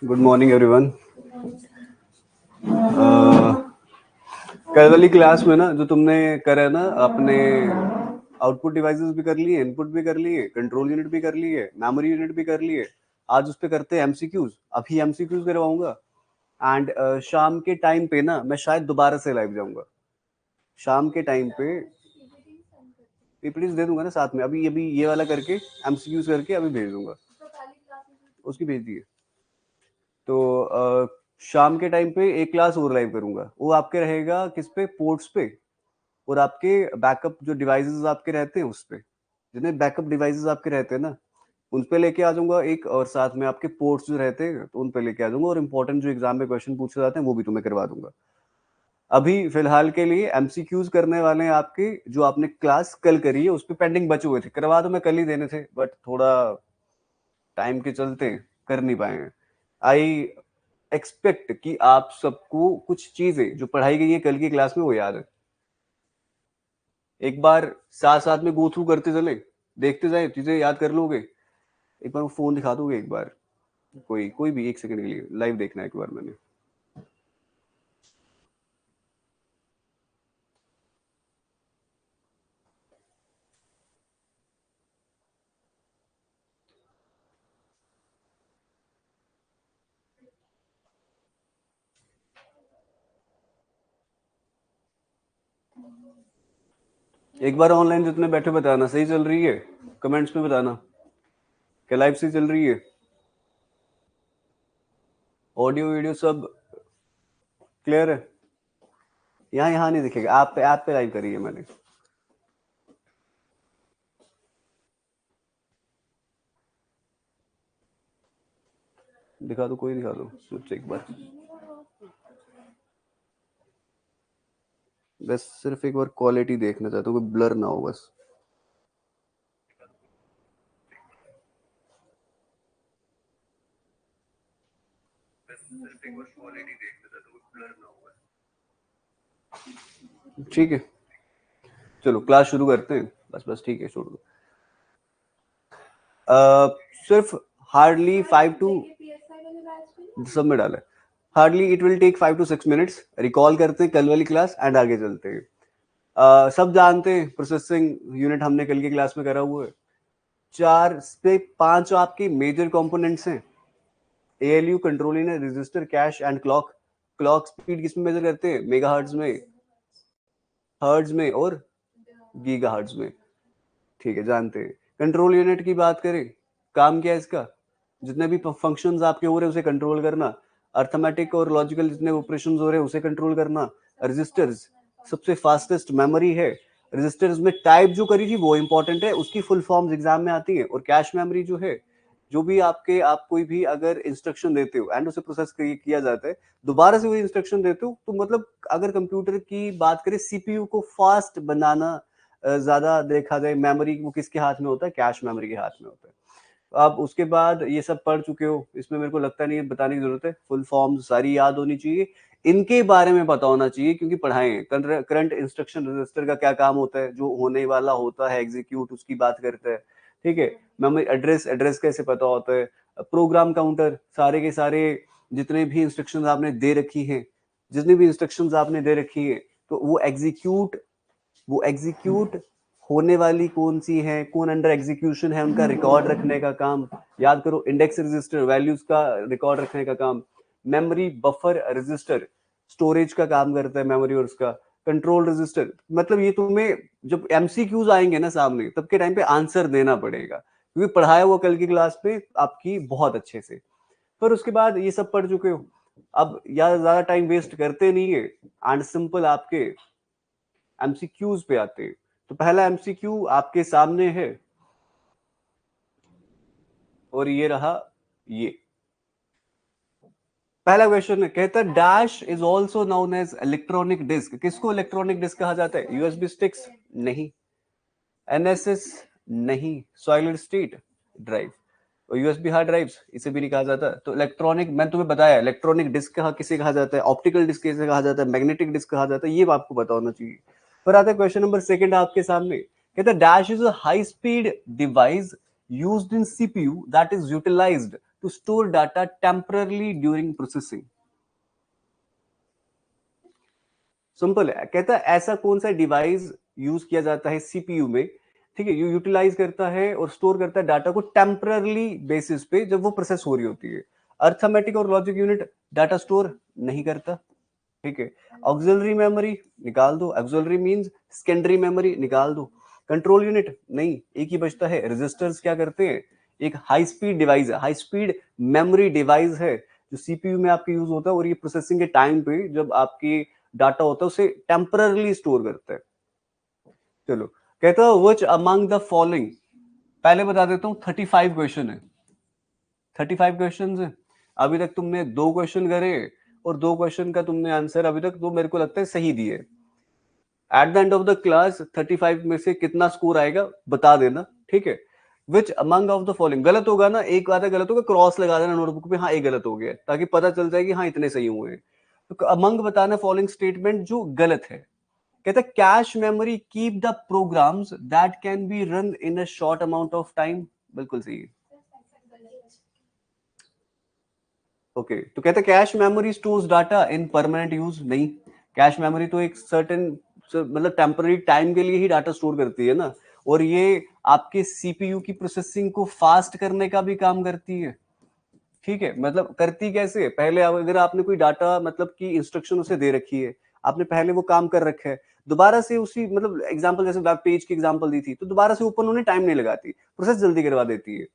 Good morning everyone. कल वाली class में ना जो तुमने करा है ना, अपने आउटपुट डिवाइसेस भी कर लिए, इनपुट भी कर लिए, कंट्रोल यूनिट भी कर लिए, मेमोरी यूनिट भी कर लिए। आज उस पे करते हैं एमसीक्यूज। अभी एमसीक्यूज करवाऊंगा एंड शाम के टाइम पे ना मैं शायद दोबारा से लाइव जाऊंगा। शाम के टाइम पे पीपीटीज दे दूंगा ना साथ में। अभी अभी ये वाला करके एमसीक्यूज करके अभी भेज दूंगा। उसकी भेज दिए तो शाम के टाइम पे एक क्लास और लाइव करूंगा। वो आपके रहेगा किस पे? पोर्ट्स पे। और आपके बैकअप जो डिवाइसेस आपके रहते हैं उस पे, जितने बैकअप डिवाइसेस आपके रहते हैं ना, उन पे लेके आ जाऊंगा एक। और साथ में आपके पोर्ट्स जो रहते हैं तो उन पे लेके आ जाऊंगा। और इंपॉर्टेंट जो एग्जाम में क्वेश्चन पूछे जाते हैं वो भी तुम्हें करवा दूंगा। अभी फिलहाल के लिए एमसीक्यूज करने वाले हैं आपके। जो आपने क्लास कल करी है उस पे पेंडिंग बचे हुए थे, करवा तो मैं कल ही देने थे, बट थोड़ा टाइम के चलते कर नहीं पाए हैं। आई एक्सपेक्ट कि आप सबको कुछ चीजें जो पढ़ाई गई है कल की क्लास में वो याद है। एक बार साथ साथ में गो थ्रू करते चले, देखते जाए, चीजें याद कर लोगे। एक बार वो फोन दिखा दोगे एक बार, कोई कोई भी 1 सेकंड के लिए लाइव देखना है एक बार मैंने। एक बार ऑनलाइन जितने बैठे बताना सही चल रही है, कमेंट्स में बताना क्या लाइव सही चल रही है। ऑडियो वीडियो सब क्लियर है? यहाँ यहाँ नहीं दिखेगा, ऐप पे लाइव करी है मैंने। दिखा दो, कोई दिखा दो मुझसे एक बार। बस सिर्फ एक बार क्वालिटी देखना चाहता हूँ, कोई ब्लर ना हो बस। ठीक है, चलो क्लास शुरू करते हैं। बस बस ठीक है, छोड़ दो। सिर्फ हार्डली 5 to सब में डाला है। Hardly it will take 5 to 6 minutes. Recall करते हैं कल वाली क्लास एंड आगे चलते हैं। सब जानते हैं प्रोसेसिंग यूनिट हमने कल की क्लास में करा हुआ है। 4 से 5 आपके मेजर कंपोनेंट्स हैं। ALU, control unit, register, cash and clock. Clock speed किस में मेजर करते हैं? मेगाहर्ट्ज में, हर्ट्ज में और गीगाहर्ट्ज में। ठीक है, जानते हैं। कंट्रोल यूनिट की बात करें, काम क्या है इसका? जितने भी फंक्शंस आपके हो रहे हैं उसे कंट्रोल करना। अर्थमेटिक और लॉजिकल जितने ऑपरेशंस हो रहे हैं उसे कंट्रोल करना। रजिस्टर्स सबसे फास्टेस्ट मेमोरी है। रजिस्टर्स में टाइप जो करी थी वो इंपॉर्टेंट है, उसकी फुल फॉर्म्स एग्जाम में आती है। और कैश मेमोरी जो है, जो भी आप कोई भी अगर इंस्ट्रक्शन देते हो एंड उसे प्रोसेस किया जाता है, दोबारा से वही इंस्ट्रक्शन देते हो तो मतलब अगर कंप्यूटर की बात करें, सीपीयू को फास्ट बनाना ज्यादा देखा जाए, मेमोरी वो किसके हाथ में होता है? कैश मेमोरी के हाथ में होता है। आप उसके बाद ये सब पढ़ चुके हो, इसमें मेरे को लगता नहीं है बताने की जरूरत है। फुल फॉर्म सारी याद होनी चाहिए, इनके बारे में पता होना चाहिए क्योंकि पढ़ाए हैं। करंट इंस्ट्रक्शन रजिस्टर का क्या काम होता है, जो होने वाला होता है एग्जीक्यूट, उसकी बात करते हैं। ठीक है, मेमोरी एड्रेस, एड्रेस कैसे पता होता है। प्रोग्राम काउंटर, सारे के सारे जितने भी इंस्ट्रक्शंस आपने दे रखी हैं, जितनी भी इंस्ट्रक्शंस आपने दे रखी है, तो वो एग्जीक्यूट होने वाली कौन सी है, कौन अंडर एग्जीक्यूशन है, उनका रिकॉर्ड रखने का काम। याद करो, इंडेक्स रजिस्टर वैल्यूज का रिकॉर्ड रखने का काम। मेमोरी बफर रजिस्टर स्टोरेज का काम करता है, मेमोरी और उसका। कंट्रोल रजिस्टर, मतलब ये तुम्हें जब एमसीक्यूज आएंगे ना सामने, तब के टाइम पे आंसर देना पड़ेगा क्योंकि पढ़ाया हुआ कल की क्लास में आपकी बहुत अच्छे से। पर उसके बाद ये सब पढ़ चुके हो, अब ज्यादा टाइम वेस्ट करते नहीं है एंड सिंपल आपके एमसीक्यूज पे आते हैं। तो पहला एमसीक्यू आपके सामने है और ये रहा। ये पहला क्वेश्चन है, कहता है dash is also known as electronic disk. किसको इलेक्ट्रॉनिक डिस्क कहा जाता है? USB sticks? नहीं। एनएसएस? नहीं। सॉलिड स्टेट ड्राइव और यूएसबी हार्ड ड्राइव्स, इसे भी नहीं कहा जाता। तो इलेक्ट्रॉनिक, मैंने तुम्हें बताया इलेक्ट्रॉनिक डिस्क किसे कहा जाता है, ऑप्टिकल डिस्क किसे कहा जाता है, मैग्नेटिक डिस्क कहा जाता है, ये आपको पता होना चाहिए। पर आता है क्वेश्चन नंबर सेकंड आपके सामने, कहता है dash is a high speed device used in CPU that is utilized to store data temporarily during processing. सिंपल है, कहता है ऐसा कौन सा डिवाइस यूज किया जाता है सीपीयू में, ठीक है, ये यूटिलाइज करता है और स्टोर करता है डाटा को टेम्पररी बेसिस पे जब वो प्रोसेस हो रही होती है. अर्थमेटिक और लॉजिक यूनिट डाटा स्टोर नहीं करता, ठीक है. ऑक्सिलरी मेमोरी निकाल दो, ऑक्सिलरी मींस सेकेंडरी मेमोरी निकाल दो. कंट्रोल यूनिट नहीं, एक ही बचता है. रजिस्टर्स क्या करते हैं, एक हाई स्पीड डिवाइस है, हाई स्पीड मेमोरी डिवाइस है जो सीपीयू में आपके यूज होता है और ये प्रोसेसिंग के टाइम पे जब आपकी डाटा होता है उसे टेम्पररी स्टोर करता है. चलो, कहता है व्हिच अमंग द फॉलोइंग, पहले बता देता हूं 35 क्वेश्चन है, 35 क्वेश्चन है. अभी तक तुमने 2 क्वेश्चन करे और 2 क्वेश्चन का तुमने आंसर अभी तक तो मेरे को लगता है सही दिए. At the end of the class 35 में से कितना स्कोर आएगा बता देना, ठीक है. Which among of the following, गलत होगा ना, एक आधा गलत होगा, क्रॉस लगा देना नोटबुक पे, हाँ एक गलत हो गया, ताकि पता चल जाए कि हाँ इतने सही हुए हैं. तो अमंग बताना फॉलोइंग स्टेटमेंट जो गलत है. कहता है cache memory keep the programmes that can be run in a short amount of time, बिल्कुल सही है. ओके, तो कहता है cache memory stores data in permanent use, नहीं. कैश मेमोरी तो एक सर्टेन मतलब टेम्पररी टाइम के लिए ही डाटा स्टोर करती है ना, और ये आपके सीपीयू की प्रोसेसिंग को फास्ट करने का भी काम करती है, ठीक है. मतलब करती कैसे, पहले अगर आपने कोई डाटा मतलब की इंस्ट्रक्शन उसे दे रखी है, आपने पहले वो काम कर रखा है, दोबारा से उसी मतलब एग्जांपल जैसे वेब पेज की एग्जांपल दी थी, तो दोबारा से ओपन होने टाइम नहीं लगाती, प्रोसेस जल्दी करवा देती है.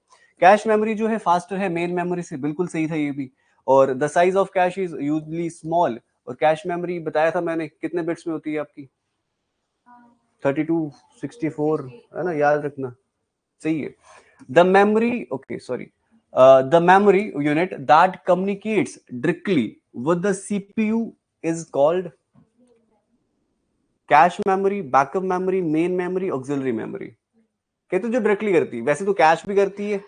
कैश मेमोरी जो है फास्टर है मेन मेमोरी से, बिल्कुल सही था ये भी. और the size of cash is usually small, और कैश मेमोरी बताया था मैंने कितने बिट्स में होती है आपकी, 32 64 है ना, याद रखना, सही है. The memory, okay sorry, the memory unit that communicates directly with the CPU is called cache memory, backup memory, main memory, auxiliary memory. कहते जो डायरेक्टली करती है, वैसे तो कैश भी करती है,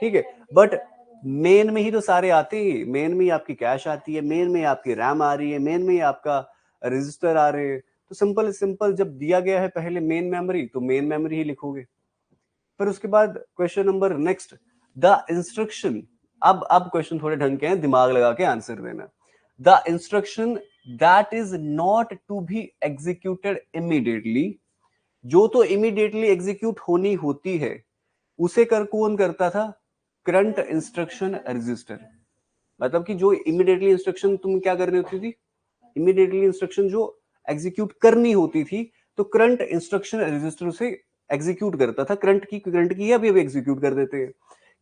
ठीक है, बट मेन में ही तो सारे आते हैं. मेन में ही आपकी कैश आती है, मेन में आपकी रैम आ रही है, मेन में ही आपका रजिस्टर आ रहे हैं. तो सिंपल सिंपल जब दिया गया है पहले मेन मेमोरी, तो मेन मेमोरी ही लिखोगे. फिर उसके बाद question number next, the instruction. अब क्वेश्चन थोड़े ढंग के हैं, दिमाग लगा के आंसर देना. The instruction that is not to be executed immediately, जो तो इमीडिएटली एग्जीक्यूट होनी होती है उसे कौन करता था, करंट इंस्ट्रक्शन रजिस्टर. मतलब कि जो इमीडिएटली इंस्ट्रक्शन तुम क्या करनी होती थी, इमीडिएटली इंस्ट्रक्शन जो एग्जीक्यूट करनी होती थी, तो करंट इंस्ट्रक्शन रजिस्टर से एग्जीक्यूट करता था. करंट की अभी एग्जीक्यूट कर देते हैं.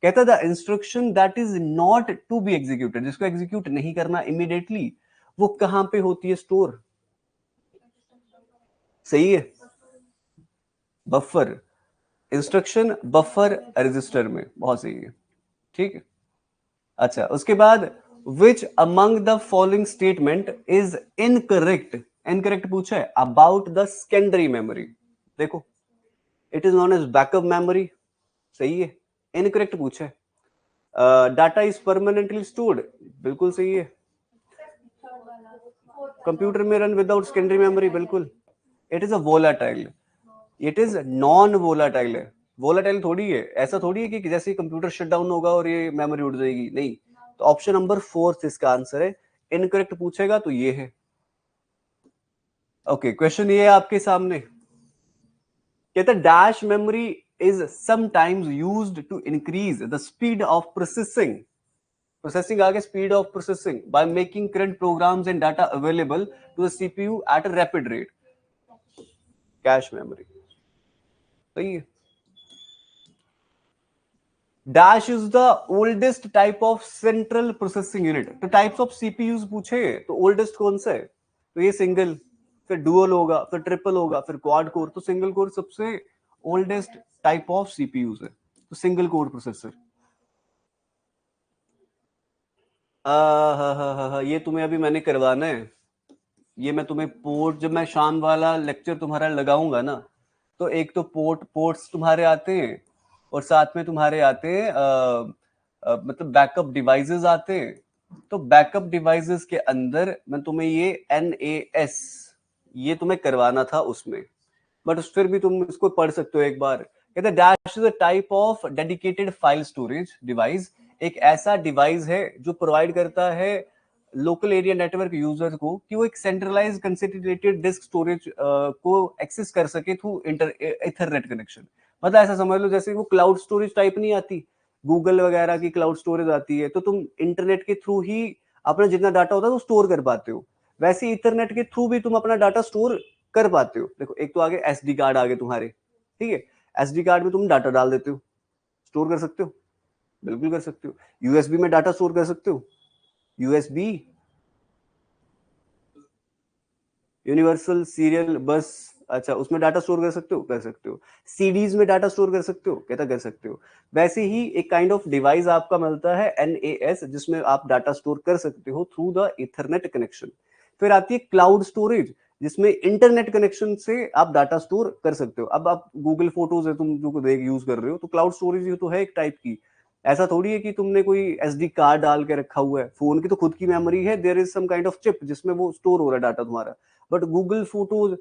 कहता the instruction that is not to be executed, जिसको एग्जीक्यूट नहीं करना इमीडिएटली, वो कहां पे होती है स्टोर, सही है, बफर. इंस्ट्रक्शन बफर रजिस्टर में, बहुत सही है, ठीक है. अच्छा, उसके बाद which among the following statement is incorrect, incorrect पूछा है अबाउट द सेकेंडरी मेमोरी. देखो, it is known as backup memory, सही है. इनकरेक्ट पूछा है. डाटा इज परमानेंटली स्टोर्ड, बिल्कुल सही है. कंप्यूटर में रन विदाउट सेकेंडरी मेमोरी, बिल्कुल. It is a volatile, it is non volatile है. वोलाटाइल थोड़ी है, ऐसा थोड़ी है कि जैसे कंप्यूटर शट डाउन होगा और ये मेमोरी उड़ जाएगी, नहीं. तो ऑप्शन नंबर 4 इसका आंसर है. इनकरेक्ट पूछेगा तो ये है. ओके, क्वेश्चन ये है आपके सामने. कहता है dash memory is sometimes used to increase the speed of processing, processing आगे speed of processing by making current programs and data available to the CPU at a rapid rate. Cache memory, सही है. Dash is the oldest type of central processing unit. तो types of CPUs पूछे तो oldest कौन सा है, तो ये सिंगल, फिर डुअल होगा, फिर ट्रिपल होगा, फिर क्वाड कोर. तो सिंगल कोर सबसे ओल्डेस्ट टाइप ऑफ सीपीयूज है, तो सिंगल कोर प्रोसेसर. ये तुम्हें अभी मैंने करवाना है. ये मैं तुम्हें पोर्ट, जब मैं शाम वाला लेक्चर तुम्हारा लगाऊंगा ना, तो एक तो पोर्ट्स तुम्हारे आते हैं, और साथ में तुम्हारे आते हैं मतलब बैकअप डिवाइसेस आते हैं. तो बैकअप डिवाइसेस के अंदर मैं तुम्हें ये NAS ये तुम्हें करवाना था उसमें, बट फिर भी तुम इसको पढ़ सकते हो एक बार. कहते हैं dash is a type of dedicated file storage device एक ऐसा डिवाइस है जो प्रोवाइड करता है लोकल एरिया नेटवर्क यूजर को कि वो एक सेंट्रलाइज कंसंट्रेटेड डिस्क स्टोरेज को एक्सेस कर सके थ्रू इथरनेट कनेक्शन। मतलब ऐसा समझ लो जैसे वो क्लाउड स्टोरेज टाइप नहीं आती, गूगल वगैरह की क्लाउड स्टोरेज आती है, तो तुम इंटरनेट के थ्रू ही अपना जितना डाटा होता है वो स्टोर कर पाते हो, वैसे इथरनेट के थ्रू भी तुम अपना डाटा स्टोर कर पाते हो। देखो एक तो आगे एसडी कार्ड आगे तुम्हारे, ठीक है, एसडी कार्ड में तुम डाटा डाल देते हो, स्टोर कर सकते हो, बिल्कुल कर सकते हो। यूएसबी में डाटा स्टोर कर सकते हो, यूएसबी यूनिवर्सल सीरियल बस, अच्छा उसमें डाटा स्टोर कर सकते हो, कर सकते हो। सीडीज में डाटा स्टोर कर सकते हो, कहता कर सकते हो। वैसे ही एक काइंड ऑफ डिवाइस आपका मिलता है NAS जिसमें आप डाटा स्टोर कर सकते हो थ्रू द इथरनेट कनेक्शन। फिर आती है क्लाउड स्टोरेज जिसमें इंटरनेट कनेक्शन से आप डाटा स्टोर कर सकते हो। अब आप गूगल फोटोज है तुम जो देख यूज कर रहे हो, तो क्लाउड स्टोरेज तो है एक टाइप की। ऐसा थोड़ी है कि तुमने कोई एसडी कार्ड डाल के रखा हुआ है, फोन की तो खुद की मेमोरी है, there is some kind of chip जिसमें वो स्टोर हो रहा है डाटा तुम्हारा। बट गूगल फोटोज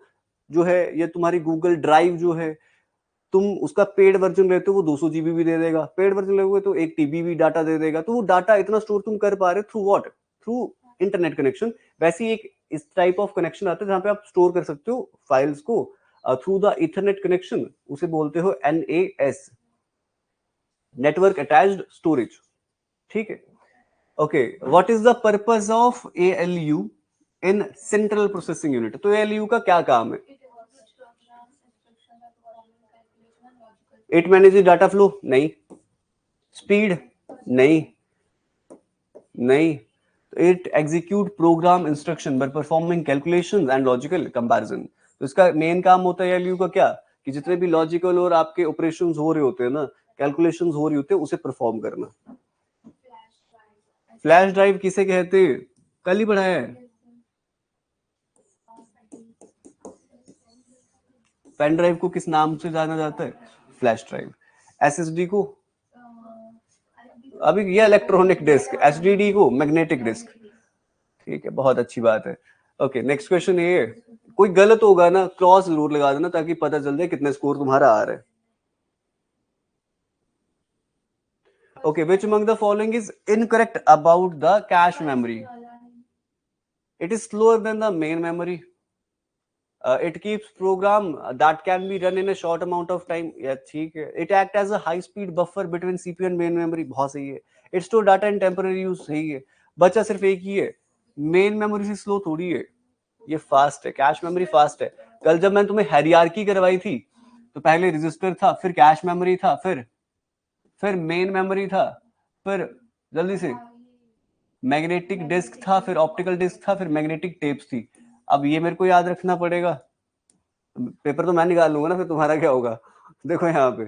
जो है या तुम्हारी गूगल ड्राइव जो है, तुम उसका पेड वर्जन लेते हो वो 200 जीबी भी दे देगा, पेड वर्जन लोगे तो 1 टीबी भी डाटा दे देगा। तो वो डाटा इतना स्टोर तुम कर पा रहे हो through what, through internet connection. वैसे एक इस टाइप ऑफ कनेक्शन आता है जहां पे आप स्टोर कर सकते हो फाइल्स को थ्रू द इथरनेट कनेक्शन, उसे बोलते हो NAS, नेटवर्क अटैच्ड स्टोरेज, ठीक है। Okay, what is the purpose of ALU in central processing unit? तो ALU का क्या काम है? It manage data flow? नहीं। स्पीड? नहीं, नहीं। It execute programme instruction by performing calculations and logical comparison. तो इसका मेन काम होता है ALU का क्या, कि जितने भी लॉजिकल और आपके ऑपरेशंस हो रहे होते हैं ना, कैलकुलेशंस हो रही होती है, उसे परफॉर्म करना। फ्लैश ड्राइव किसे कहते हैं? कल ही पढ़ाया है। पेन ड्राइव को किस नाम से जाना जाता है? Flash drive. SSD को अभी ये इलेक्ट्रॉनिक डिस्क, SDD को मैग्नेटिक डिस्क, ठीक है, बहुत अच्छी बात है। ओके, नेक्स्ट क्वेश्चन ये है, कोई गलत होगा ना क्रॉस जरूर लगा देना ताकि पता चल जाए कितने स्कोर तुम्हारा आ रहा है। Okay, which among the following is incorrect about the cache memory? It is slower then the main memory. It keeps program that can be run in a short amount of time. Yeah, ठीक है। It act as a high speed buffer between CPU and main memory, बहुत सही है। It store data in temporary use, सही है। बचा सिर्फ एक ही है, मेन मेमोरी से स्लो थोड़ी है, ये फास्ट है, कैश मेमोरी फास्ट है। कल जब मैंने तुम्हें हायरार्की करवाई थी तो पहले रजिस्टर था, फिर कैश मेमोरी था, फिर मेन मेमोरी था, फिर जल्दी से मैग्नेटिक डिस्क था, फिर ऑप्टिकल डिस्क था, फिर मैग्नेटिक टेप्स थी। अब ये मेरे को याद रखना पड़ेगा, पेपर तो मैं निकाल लूंगा ना, फिर तुम्हारा क्या होगा? देखो यहाँ पे,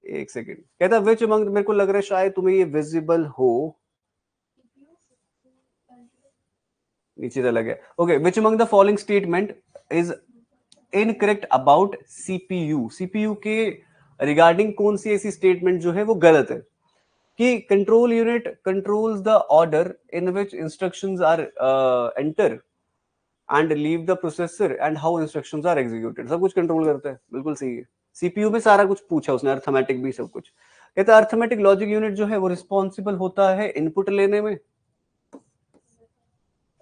एक सेकेंड, कहता विच अमंग, मेरे को लग रहा है शायद तुम्हें ये विजिबल हो, नीचे चला गया। Okay, which among the following statement is incorrect about CPU? CPU के रिगार्डिंग कौन सी ऐसी स्टेटमेंट जो है वो गलत है? कि control unit controls the order in which instructions are enter and leave the processor and how instructions are executed, सब कुछ कंट्रोल करता है, बिल्कुल सही है। CPU में सारा कुछ पूछा उसने, अर्थमेटिक भी सब कुछ। कहता है अर्थमेटिक लॉजिक यूनिट जो है वो रिस्पॉन्सिबल होता है इनपुट लेने में।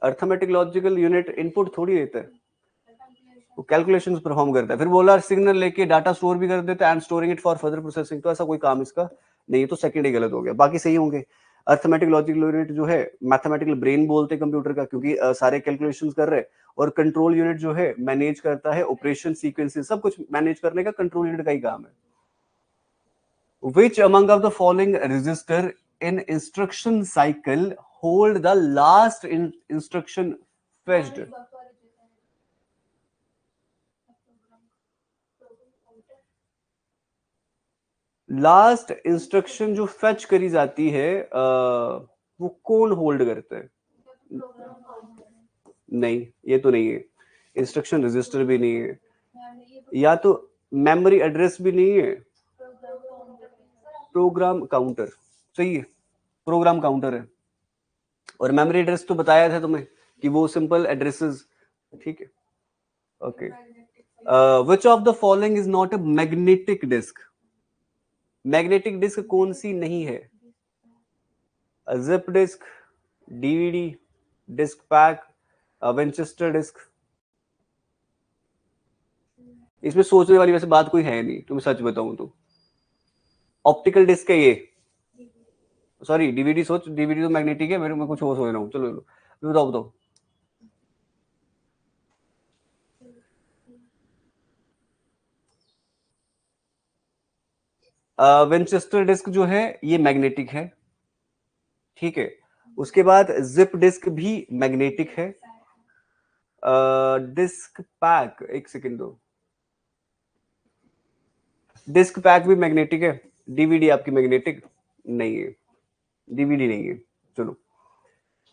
अर्थमेटिक लॉजिकल यूनिट इनपुट थोड़ी देता है, वो कैलकुलेशंस परफॉर्म करता है। फिर बोला सिग्नल लेके डाटा स्टोर भी कर देता है and storing it for further processing, तो ऐसा कोई काम इसका नहीं, तो सेकंड ही गलत हो गया, बाकी सही होंगे। अर्थमेटिक लॉजिकल यूनिट जो है मैथमेटिकल ब्रेन बोलते हैं कंप्यूटर का, क्योंकि सारे कैलकुलेशंस कर रहे हैं। और कंट्रोल यूनिट जो है मैनेज करता है ऑपरेशन सीक्वेंसेस, सब कुछ मैनेज करने का कंट्रोल यूनिट का ही काम है। Which among of the following register in instruction cycle hold the last instruction fetched? Last instruction जो फेच करी जाती है वो कौन होल्ड करता है? नहीं, ये तो नहीं है। इंस्ट्रक्शन रजिस्टर भी नहीं है, या तो मेमोरी एड्रेस भी नहीं है, प्रोग्राम काउंटर, सही है, प्रोग्राम काउंटर है। और मेमोरी एड्रेस तो बताया था तुम्हें कि वो सिंपल एड्रेसेस, ठीक है। Okay, which of the following is not a magnetic disk? Magnetic disk कौन सी नहीं है? Zip disk, DVD, disk pack, Winchester disk. इसमें सोचने वाली वैसे बात कोई है नहीं, तुम्हें सच बताऊं तो। ऑप्टिकल डिस्क है ये, सॉरी डीवीडी। सोच, डीवीडी तो मैग्नेटिक है, मेरे में कुछ और सोच रहा हूँ। चलो बताओ बताओ। विंचेस्टर डिस्क जो है ये मैग्नेटिक है, ठीक है। उसके बाद जिप डिस्क भी मैग्नेटिक है। डिस्क पैक, एक सेकेंड दो, डिस्क पैक भी मैग्नेटिक है। डीवीडी आपकी मैग्नेटिक नहीं है, डीवीडी नहीं है। चलो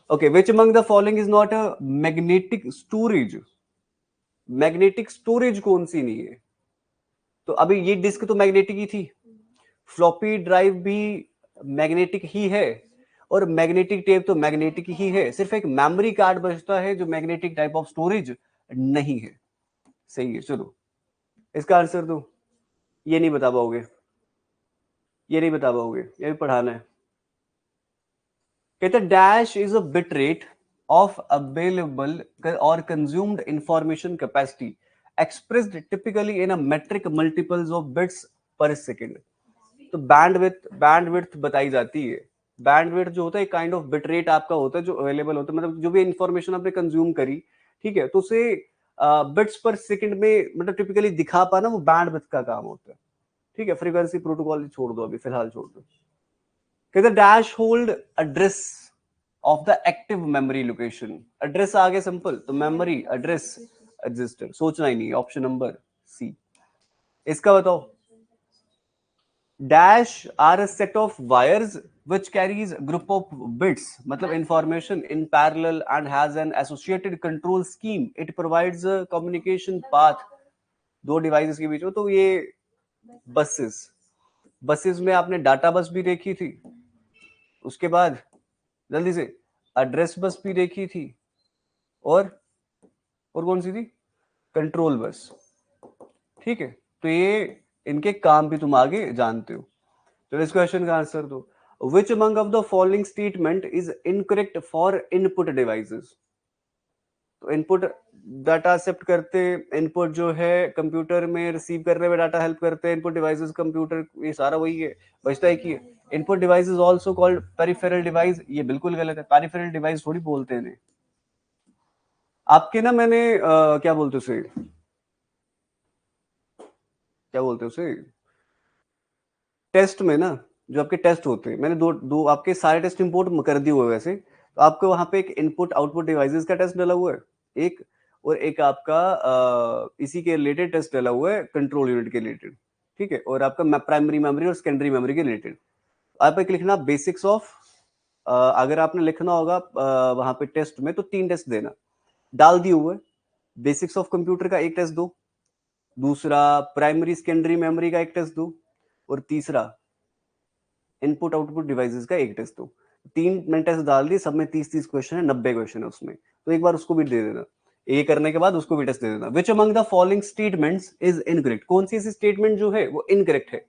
okay, which among the following is not a magnetic storage? Magnetic storage कौन सी नहीं है? तो अभी ये डिस्क तो मैग्नेटिक ही थी, फ्लॉपी ड्राइव भी मैग्नेटिक ही है, और मैग्नेटिक टेप तो मैग्नेटिक ही है। सिर्फ एक मेमोरी कार्ड बचता है जो मैग्नेटिक टाइप ऑफ स्टोरेज नहीं है। सही है। चलो इसका आंसर दो। ये नहीं बता पाओगे, ये नहीं बता पाओगे, ये भी पढ़ाना है। कहते dash is a bit rate of available और consumed information capacity expressed typically in a metric multiples of bits per second. तो बैंडविड्थ बताई जाती है। बैंडविड्थ जो होता है काइंड ऑफ बिट रेट आपका होता है जो अवेलेबल होता है, मतलब जो भी इंफॉर्मेशन आपने कंज्यूम करी, ठीक है, तो उसे बिट्स पर सेकंड में मतलब टिपिकली दिखा पाना, वो बैंडविड्थ का काम होता है, ठीक है। फ्रीक्वेंसी प्रोटोकॉल छोड़ दो, अभी फिलहाल छोड़ दो। कहते dash hold address of the active memory location. Address आ गया सिंपल, तो मेमोरी एड्रेस रजिस्टर, सोचना ही नहीं। Option number C. इसका बताओ। Dash are a set of wires which carries group of bits, मतलब information in parallel and has an associated control scheme. It provides a communication path दो devices के बीच में। तो ये बसेस में आपने डाटा बस भी देखी थी, उसके बाद जल्दी से एड्रेस बस भी देखी थी, और कौन सी थी? कंट्रोल बस, ठीक है। तो ये इनके काम भी तुम आगे जानते हो। तो इस क्वेश्चन का आंसर दो। Which among of the following statement is incorrect for input devices? तो इनपुट डाटा एक्सेप्ट करते, इनपुट जो है कंप्यूटर में रिसीव करने में डाटा हेल्प करते हैं, इनपुट डिवाइसेस कंप्यूटर, ये सारा वही है, बचता है कि input device is also called peripheral device. ये बिल्कुल गलत है, पेरिफेरल डिवाइस थोड़ी बोलते हैं। आपके ना मैंने क्या बोलते उसे, क्या बोलते उसे, टेस्ट में ना, जो आपके टेस्ट होते हैं, मैंने दो आपके सारे टेस्ट इंपोर्ट कर दिए हुए वैसे, तो आपको वहां पे एक इनपुट आउटपुट डिवाइसेस का टेस्ट डाला हुआ है एक, और एक आपका इसी के रिलेटेड टेस्ट डाला हुआ है कंट्रोल यूनिट के रिलेटेड, ठीक है, और आपका प्राइमरी मेमोरी और सेकेंडरी मेमोरी के रिलेटेड। आप एक लिखना बेसिक्स ऑफ, अगर आपने लिखना होगा वहां पे टेस्ट में, तो 3 टेस्ट देना, डाल दिए हुए। बेसिक्स ऑफ कंप्यूटर का एक टेस्ट दो, दूसरा प्राइमरी सेकेंडरी मेमोरी का एक टेस्ट दो, और तीसरा इनपुट आउटपुट डिवाइसेस का एक टेस्ट दो। 3 मैंने टेस्ट डाल दी, सब में 30-30 क्वेश्चन है, 90 क्वेश्चन है उसमें, तो एक बार उसको भी दे देना। ये करने के बाद उसको भी टेस्ट दे देना। विच among the following statements is incorrect? कौन सी ऐसी स्टेटमेंट जो है वो इनकरेक्ट है?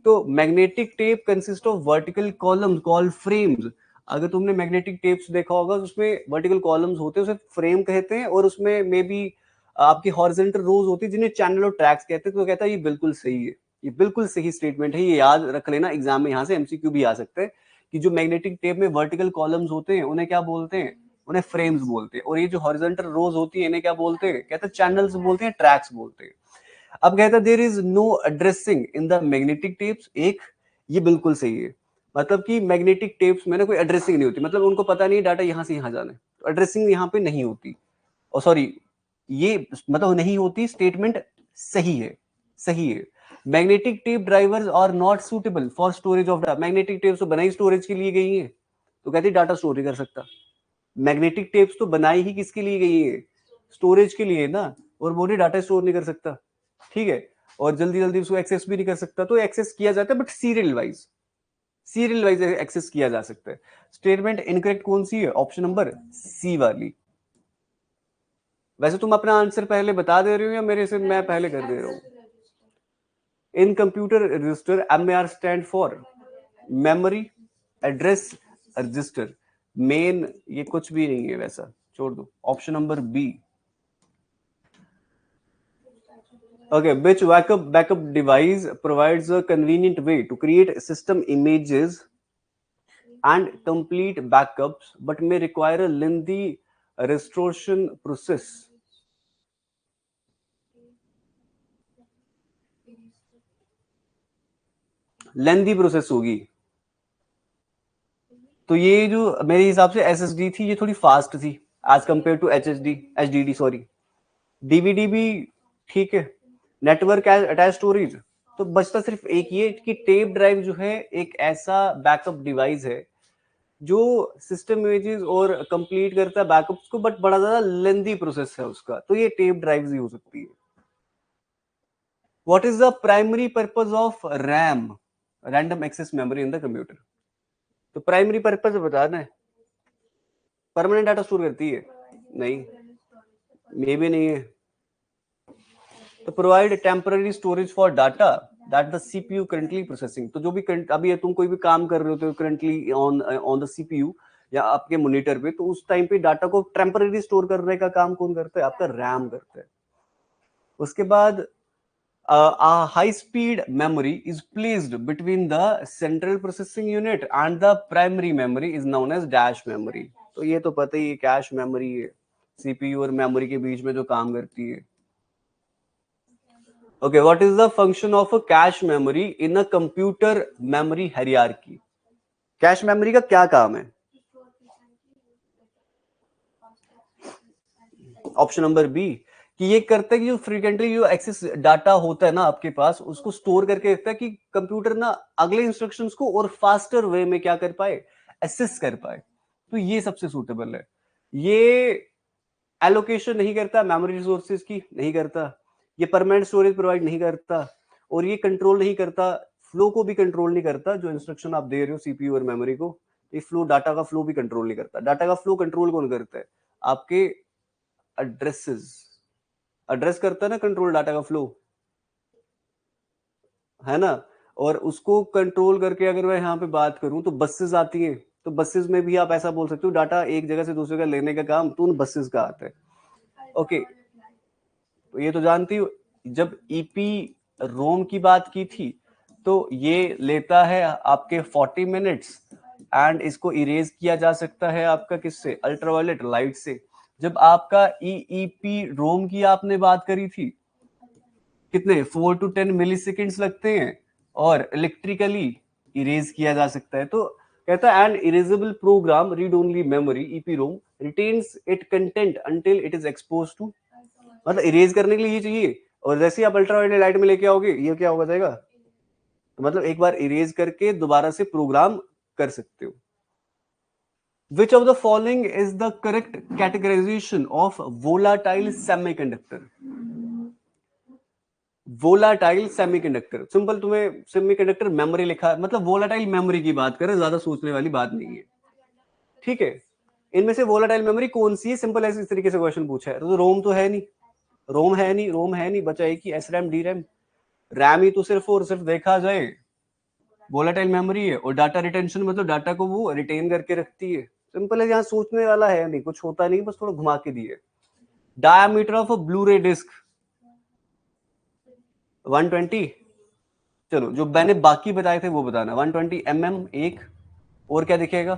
तो magnetic tape consist of vertical columns called frames. अगर तुमने मैग्नेटिक टेप्स देखा होगा तो उसमें वर्टिकल कॉलम्स होते हैं, उसे फ्रेम कहते हैं, और उसमें मे बी आपकी हॉरिजॉन्टल रोज होती है जिन्हें चैनल और ट्रैक्स कहते हैं। तो कहता है ये बिल्कुल सही है, ये बिल्कुल सही स्टेटमेंट है, ये याद रख लेना, एग्जाम में यहाँ से एमसीक्यू भी आ सकते हैं कि जो मैग्नेटिक टेप में वर्टिकल कॉलम्स होते हैं उन्हें क्या बोलते हैं? उन्हें फ्रेम्स बोलते हैं। और ये जो हॉरिजॉन्टल रोज होती है इन्हें क्या बोलते हैं? कहते हैं चैनल्स बोलते हैं, ट्रैक्स बोलते हैं। अब कहता है there is no addressing in the magnetic tapes. एक, ये बिल्कुल सही है, मतलब कि मैग्नेटिक टेप्स में ना कोई एड्रेसिंग नहीं होती, मतलब उनको पता नहीं डाटा यहां से यहां जाना है, तो एड्रेसिंग यहाँ पे नहीं होती। और सॉरी, ये मतलब नहीं होती, स्टेटमेंट सही है, सही है। Magnetic tape drivers are not suitable for storage of data. Magnetic tapes तो बनाई स्टोरेज के लिए गई है, तो कहती डाटा स्टोर नहीं कर सकता। मैग्नेटिक टेप्स तो बनाई ही किसके लिए गई है? स्टोरेज के लिए ना, और बोली डाटा स्टोर नहीं कर सकता, ठीक है, और जल्दी जल्दी उसको एक्सेस भी नहीं कर सकता। तो एक्सेस किया जाता है बट सीरियल वाइज एक्सेस किया जा सकता है। स्टेटमेंट इनकरेक्ट कौन सी है? ऑप्शन नंबर सी वाली। वैसे तुम अपना आंसर पहले बता दे रहे हो या मेरे से मैं पहले कर दे रहा हूं? In computer register MAR stand for memory address register. Main ये कुछ भी नहीं है वैसा, छोड़ दो। Option number B. Okay, which backup device provides a convenient way to create system images and complete backups, but may require a lengthy restoration process? Lengthy process होगी। तो ये जो मेरे हिसाब से SSD थी, ये थोड़ी फास्ट थी as compare to HDD sorry. DVD भी ठीक है। नेटवर्क अटैच स्टोरेज, तो बचता सिर्फ एक ये कि टेप ड्राइव जो है एक ऐसा बैकअप डिवाइस है जो सिस्टम इमेजेस और कंप्लीट करता है बैकअप्स को, बट बड़ा ज्यादा लेंदी प्रोसेस है उसका, तो ये टेप ड्राइव्स ही हो सकती है। What is the primary purpose of RAM, random access memory in the computer? तो प्राइमरी पर्पस बताना है। परमानेंट डाटा स्टोर करती है? नहीं, मे भी नहीं है। तो provide temporary storage for data that the CPU currently processing. तो जो भी अभी तुम कोई भी काम कर रहे हो तो करंटली ऑन द CPU या आपके मॉनिटर पे, तो उस टाइम पे डाटा को टेम्पररी स्टोर करने का काम कौन करता है? आपका रैम करता है। उसके बाद high speed memory is placed between the central processing unit and the primary memory is known as dash memory. तो ये तो पता ही है, कैश मेमोरी है, CPU और मेमोरी के बीच में जो काम करती है। Okay, what is the function of a cache memory in a computer memory hierarchy? Cache memory का क्या काम है? ऑप्शन नंबर बी, कि ये करता है कि जो फ्रीक्वेंटली जो एक्सेस डाटा होता है ना आपके पास, उसको स्टोर करके रखता है कि कंप्यूटर ना अगले इंस्ट्रक्शंस को और फास्टर वे में क्या कर पाए, एक्सेस कर पाए। तो ये सबसे सूटेबल है। ये एलोकेशन नहीं करता, मेमोरी रिसोर्सेज की नहीं करता, ये परमानेंट स्टोरेज प्रोवाइड नहीं करता, और ये कंट्रोल नहीं करता, फ्लो को भी कंट्रोल नहीं करता। जो इंस्ट्रक्शन आप दे रहे हो CPU और मेमोरी को, ये फ्लो, डाटा का फ्लो भी कंट्रोल नहीं करता। डाटा का फ्लो कंट्रोल कौन करता है? आपके एड्रेसेस, एड्रेस करता है ना कंट्रोल डाटा का फ्लो, है ना। और उसको कंट्रोल करके अगर मैं यहाँ पे बात करूं तो बसेस आती हैं, तो बसेस में भी आप ऐसा बोल सकते हो डाटा एक जगह से दूसरी जगह लेने का काम तो उन बसेस का आता है। ओके, तो ये तो जानती हो। जब ईपी रोम की बात की थी, तो ये लेता है आपके 40 मिनट्स एंड इसको इरेज किया जा सकता है आपका किससे? अल्ट्रावायलेट लाइट से। जब आपका ईईपी रोम की आपने बात करी थी, कितने 4 to 10 मिली सेकेंड्स लगते हैं, और इलेक्ट्रिकली इरेज किया जा सकता है। तो कहता है an erasable program read only memory EP ROM retains it content until it is expose to. मतलब इरेज करने के लिए ये चाहिए, और जैसे ही आप अल्ट्रावायलेट लाइट में लेके आओगे, ये क्या होगा जाएगा। तो मतलब एक बार इरेज करके दोबारा से प्रोग्राम कर सकते हो। Which of the following is the correct categorization of volatile semiconductor? Volatile semiconductor, simple, तुम्हें सेमीकंडक्टर मेमोरी लिखा है, मतलब वोलाटाइल मेमोरी की बात करें, ज्यादा सोचने वाली बात नहीं है। ठीक है, इनमें से वोलाटाइल मेमोरी कौन सी है? सिंपल ऐसे इस तरीके से क्वेश्चन पूछा है। तो रोम तो है नहीं, रोम है नहीं, रोम है नहीं, बचा एक ही SRAM DRAM। रैम ही तो सिर्फ और सिर्फ देखा जाए वोलाटाइल मेमोरी है, और डाटा रिटेंशन मतलब डाटा को वो रिटेन करके रखती है। सिंपल है, यहाँ सोचने वाला है नहीं, कुछ होता नहीं, बस थोड़ा घुमा के दिए। डायमीटर ऑफ अ ब्लू रे डिस्क 120। चलो जो मैंने बाकी बताए थे वो बताना। 120 mm एक, और क्या दिखेगा,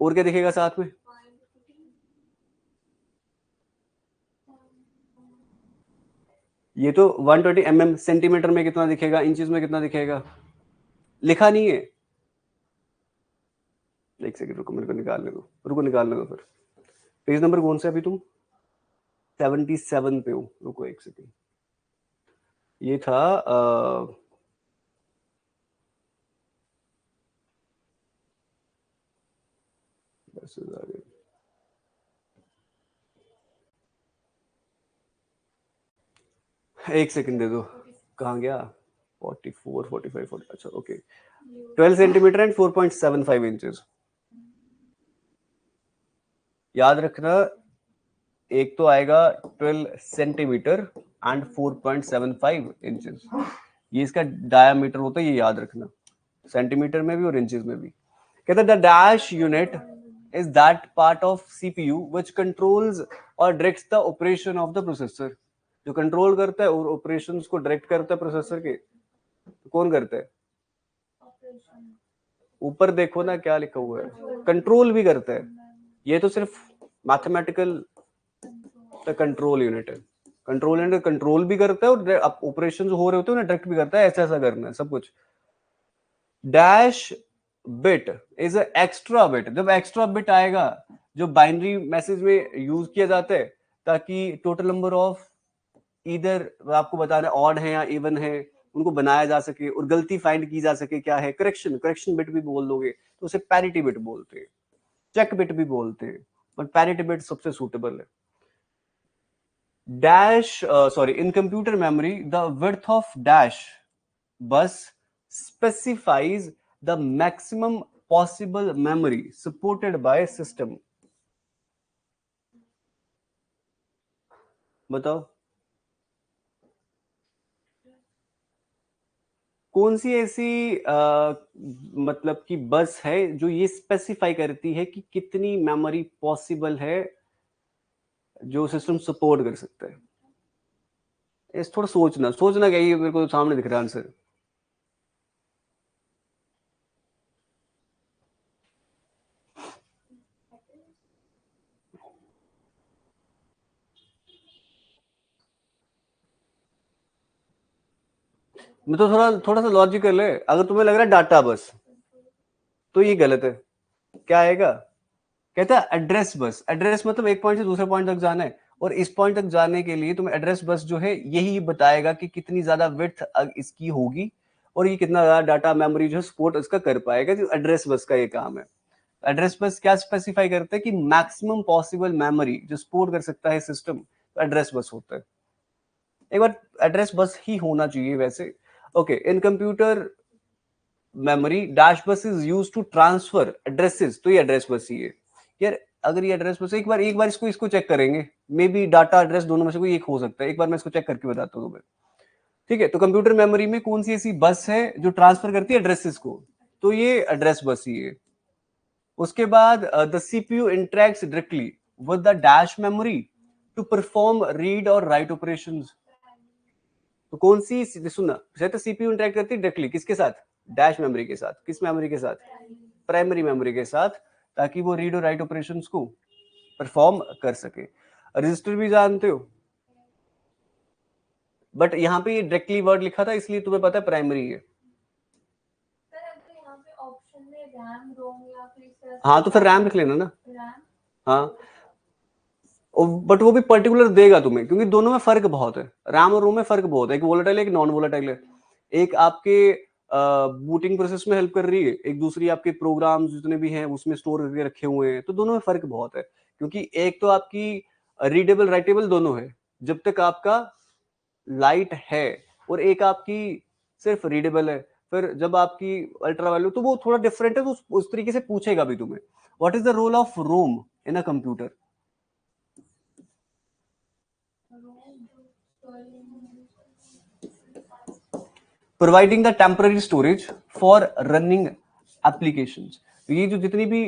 और क्या दिखेगा साथ में? ये तो 120 mm सेंटीमीटर में कितना दिखेगा, इंचेस में कितना दिखेगा, लिखा नहीं है। एक सेकंड रुको, मेरे को निकालने दो, रुको निकालने दो। फिर पेज नंबर कौन सा? अभी तुम 77 पे हो, रुको एक सेकंड। ये था एक सेकंड दे दो, कहाँ गया? 44 45 40, अच्छा ओके। 12 centimetre and 4.75 inches. याद रखना, एक तो आएगा 12 सेंटीमीटर एंड 4.75 इंचेस। ये इसका डायामीटर होता है, ये याद रखना, सेंटीमीटर में भी और इंचेस में भी। कहता है the dash unit is that part of CPU which controls और directs the operation of the processor. जो कंट्रोल करता है और ऑपरेशंस को डायरेक्ट करता है प्रोसेसर के, तो कौन करता है? ऊपर देखो ना क्या लिखा हुआ है, कंट्रोल भी करता है। ये तो सिर्फ मैथमेटिकल कंट्रोल यूनिट है। कंट्रोल यूनिट कंट्रोल भी करता है और ऑपरेशन हो रहे होते हैं डायरेक्ट भी करता है, ऐसा ऐसा करना है सब कुछ। Dash bit is a extra bit. जब एक्स्ट्रा बिट आएगा जो बाइनरी मैसेज में यूज किया जाता है ताकि टोटल नंबर ऑफ इधर आपको बताना ऑड है या इवन है उनको बनाया जा सके और गलती फाइंड की जा सके क्या है, करेक्शन बिट भी बोल दोगे तो उसे पैरिटी बिट बोलते हैं, चेक बिट भी बोलते हैं, बट पैरिटी बिट सबसे सूटेबल है। dash sorry in computer memory the width of dash bus specifies the maximum possible memory supported by system। बताओ कौन सी ऐसी मतलब कि बस है जो ये स्पेसिफाई करती है कि कितनी मेमोरी पॉसिबल है जो सिस्टम सपोर्ट कर सकता है। इस थोड़ा सोचना क्या, ये मेरे को सामने दिख रहा है आंसर। मैं तो थोड़ा सा लॉजिकल है। अगर तुम्हें लग रहा है डाटा बस तो ये गलत है। क्या आएगा? कहता है एड्रेस बस। एड्रेस मतलब एक पॉइंट से दूसरे पॉइंट तक जाना है और इस पॉइंट तक जाने के लिए तुम्हें एड्रेस बस जो है यही बताएगा कि कितनी ज्यादा विड्थ इसकी होगी और ये कितना ज्यादा डाटा मेमोरी जो है सपोर्ट इसका कर पाएगा। जो एड्रेस बस का ये काम है। एड्रेस बस क्या स्पेसिफाई करता है कि मैक्सिमम पॉसिबल मेमोरी जो सपोर्ट कर सकता है सिस्टम, तो एड्रेस बस होता है। एक बार एड्रेस बस ही होना चाहिए वैसे। Okay, in computer memory dash bus is used to transfer addresses, तो ये एड्रेस बस ही है यार। अगर ये एड्रेस बस एक बार इसको चेक करेंगे, मे बी डाटा एड्रेस दोनों में से कोई एक हो सकता है। एक बार मैं इसको चेक करके बताता हूँ तुम्हें, ठीक है? तो कंप्यूटर मेमोरी में कौन सी ऐसी बस है जो ट्रांसफर करती है एड्रेसेस को, तो ये एड्रेस बस ही है। उसके बाद the CPU interacts directly with the dash memory to perform read और राइट ऑपरेशंस। तो कौन सी, सुनना, सीपीयू इंटरेक्ट करती है डायरेक्टली किसके साथ? डैश मेमोरी के साथ। किस मेमोरी के साथ? प्राइमरी मेमोरी के साथ, ताकि वो रीड और राइट ऑपरेशंस को परफॉर्म कर सके। रजिस्टर भी जानते हो, बट यहाँ पे ये डायरेक्टली वर्ड लिखा था इसलिए तुम्हें पता है प्राइमरी है। हाँ तो फिर रैम लिख लेना ना। हाँ, बट वो भी पर्टिकुलर देगा तुम्हें क्योंकि दोनों में फर्क बहुत है। रैम और रोम में फर्क बहुत है, एक वोलेटाइल है एक नॉन वोलेटाइल है। एक आपके बूटिंग प्रोसेस में हेल्प कर रही है, एक दूसरी आपके प्रोग्राम्स जितने भी हैं उसमें स्टोर करके रखे हुए हैं। तो दोनों में फर्क बहुत है क्योंकि एक तो आपकी रीडेबल राइटेबल दोनों है जब तक आपका लाइट है, और एक आपकी सिर्फ रीडेबल है। फिर जब आपकी अल्ट्रा वैल्यू, तो वो थोड़ा डिफरेंट है, तो उस तरीके से पूछेगा भी तुम्हें what is the role of ROM in a computer. Providing the temporary storage for running applications. ये जो जितनी भी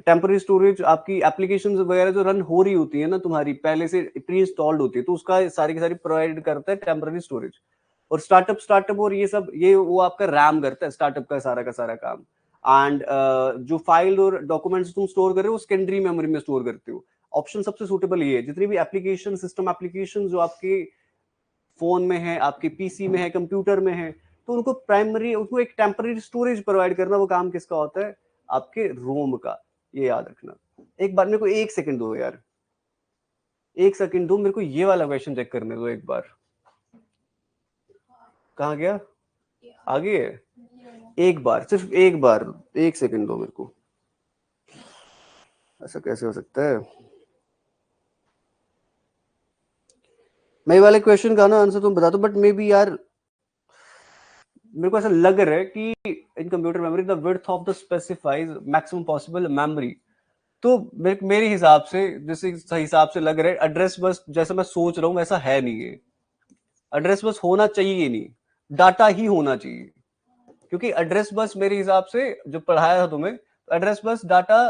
टेम्पररी स्टोरेज आपकी एप्लीकेशंस वगैरह जो रन हो रही होती है ना तुम्हारी, पहले से प्री इंस्टॉल्ड होती है, तो उसका सारी की सारी प्रोवाइड करता है टेम्पररी स्टोरेज। और स्टार्टअप और ये सब, ये वो आपका रैम करता है स्टार्टअप का सारा काम। एंड जो फाइल और डॉक्यूमेंट्स तुम स्टोर कर रहे हो सेकेंडरी मेमोरी में स्टोर करते हो। ऑप्शन सबसे सूटेबल ये है। जितनी भी एप्लीकेशन, सिस्टम एप्लीकेशन जो आपके फोन में है, आपके पीसी में है, कंप्यूटर में है, तो उनको प्राइमरी, उनको एक टेम्पररी स्टोरेज प्रोवाइड करना, वो काम किसका होता है? आपके रोम का। ये याद रखना। एक बार मेरे को 1 सेकंड दो यार, 1 सेकंड दो, मेरे को ये वाला क्वेश्चन चेक करने दो एक बार। कहाँ गया? आगे है। एक बार, सिर्फ एक बार, 1 सेकंड दो मेरे को। ऐसा कैसे हो सकता है? मैं वाले क्वेश्चन का ना आंसर तुम बता दो, बट मे बी यार मेरे को ऐसा लग रहा है कि इन computer memory the width of the specifies maximum possible memory तो मेरे हिसाब से, जैसे हिसाब से लग रहा है, एड्रेस बस जैसा मैं सोच रहा हूँ वैसा है नहीं है। एड्रेस बस होना चाहिए नहीं, डाटा ही होना चाहिए, क्योंकि एड्रेस बस मेरे हिसाब से जो पढ़ाया था तुम्हें, एड्रेस बस डाटा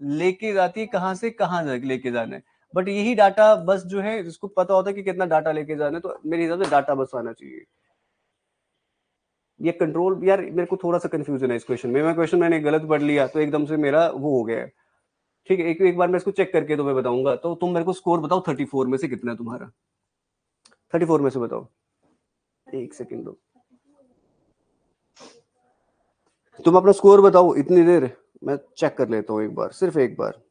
लेके जाती है कहाँ से कहाँ लेके जाना है, बट यही डाटा बस जो है जिसको पता होता है कि कितना डाटा लेके जाना है, तो मेरे हिसाब से डाटा बस आना चाहिए। ये कंट्रोल, यार मेरे को थोड़ा सा कंफ्यूजन है इस क्वेश्चन में, मैं क्वेश्चन मैंने गलत पढ़ लिया तो एकदम से मेरा वो हो गया है। ठीक है, एक बार मैं इसको चेक करके तुम्हें बताऊंगा। तो तुम मेरे को स्कोर बताओ 34 में से कितना है तुम्हारा, 34 में से बताओ। एक सेकंड दो, तुम अपना स्कोर बताओ इतनी देर, मैं चेक कर लेता हूँ एक बार, सिर्फ एक बार।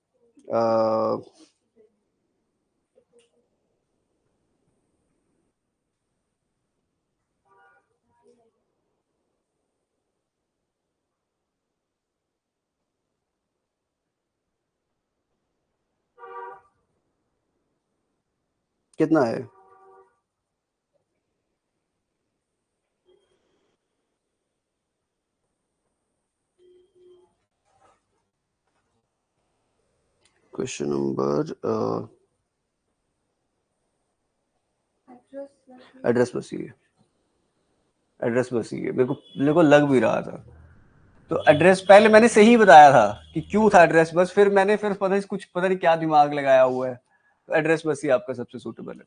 कितना है? क्वेश्चन नंबर एड्रेस बस ही है, एड्रेस बस ही है, मेरे को लग भी रहा था। तो एड्रेस पहले मैंने सही बताया था कि क्यों था एड्रेस बस, फिर मैंने पता नहीं क्या दिमाग लगाया हुआ है, तो एड्रेस बस ही आपका सबसे सूटेबल है।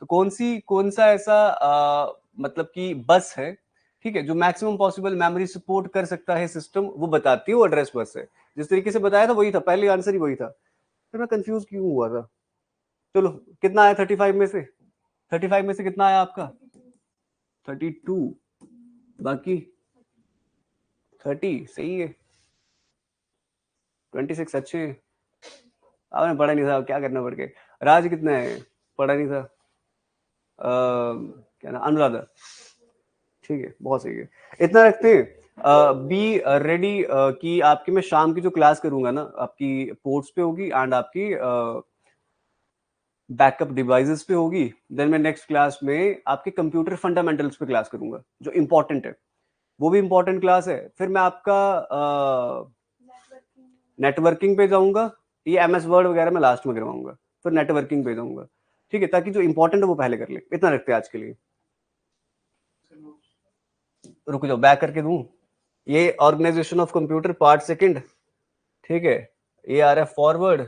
तो कौन सा ऐसा मतलब कि बस है, ठीक है, जो मैक्सिमम पॉसिबल मेमोरी सपोर्ट कर सकता है सिस्टम, वो बताती है, वो एड्रेस बस है। जिस तरीके से बताया था वही था, पहले आंसर ही वही था, फिर मैं कंफ्यूज क्यों हुआ था। चलो, कितना आया 35 में से? 35 में से कितना आया आपका? 32, बाकी 30 सही है, 26 अच्छे हैं। आपने पढ़ा नहीं था, क्या करना पड़ गया। राज कितना है? पढ़ा नहीं था। क्या ना, अनुराधा। ठीक है, बहुत सही है, इतना रखते हैं। बी रेडी कि आपकी मैं शाम की जो क्लास करूंगा ना, आपकी पोर्ट्स पे होगी एंड आपकी बैकअप डिवाइसेस पे होगी। देन मैं नेक्स्ट क्लास में आपके कंप्यूटर फंडामेंटल्स पे क्लास करूंगा, जो इंपॉर्टेंट है, वो भी इंपॉर्टेंट क्लास है। फिर मैं आपका नेटवर्किंग पे जाऊंगा, ये एमएस वर्ड वगैरह मैं लास्ट में करवाऊंगा, फिर नेटवर्किंग पे जाऊंगा। ठीक है, ताकि जो इंपॉर्टेंट है वो पहले कर ले। इतना रखते हैं आज के लिए। रुक जाओ, बैक करके दूं। ये organisation of computer part second, ठीक है, ये आ रहा है फॉरवर्ड,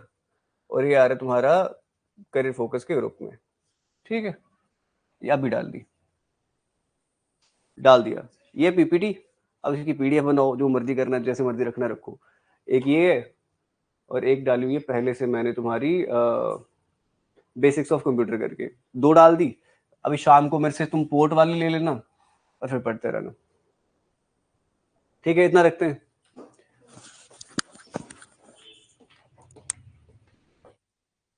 और ये आ रहा है तुम्हारा करियर फोकस के ग्रुप में। ठीक है, ये अभी डाल दिया ये पीपीटी। अब इसकी पीडीएफ बनाओ, जो मर्जी करना, जैसे मर्जी रखना रखो। एक ये है, और एक डाली हुई है पहले से मैंने तुम्हारी बेसिक्स ऑफ कंप्यूटर करके, 2 डाल दी। अभी शाम को मेरे से तुम पोर्ट वाली ले लेना और फिर पढ़ते रहना। ठीक है, इतना रखते हैं।